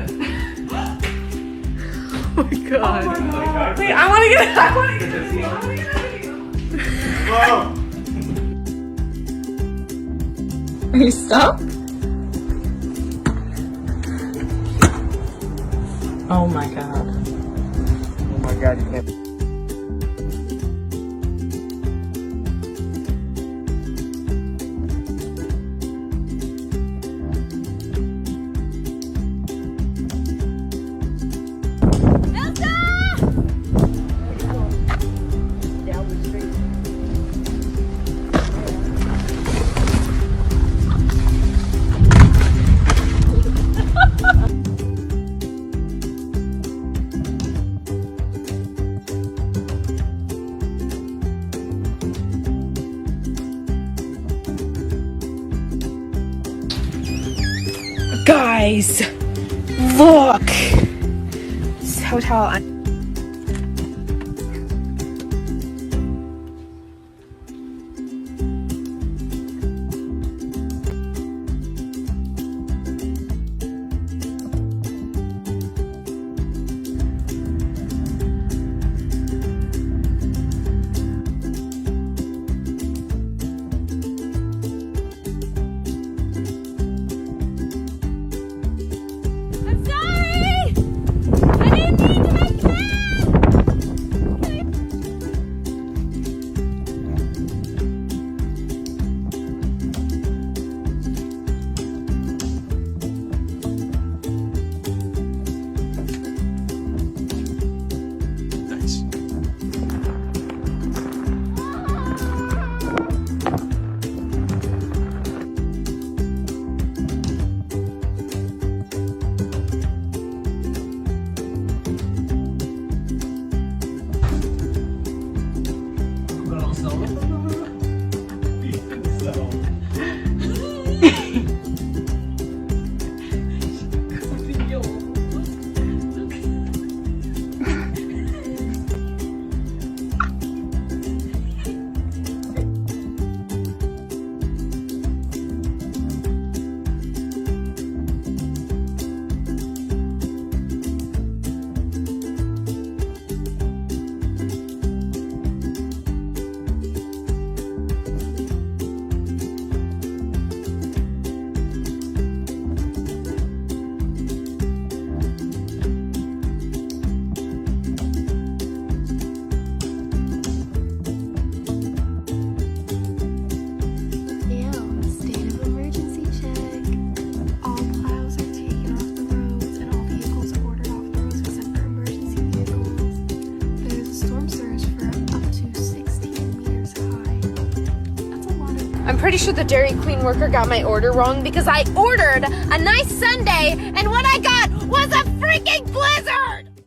Oh my god. Oh my god. Wait, I want to get it. I want to get it. I want to get it. Are you stuck? Oh my god. Oh my god, you can't. Guys, look. This hotel. I'm pretty sure the Dairy Queen worker got my order wrong because I ordered a nice sundae and what I got was a freaking blizzard!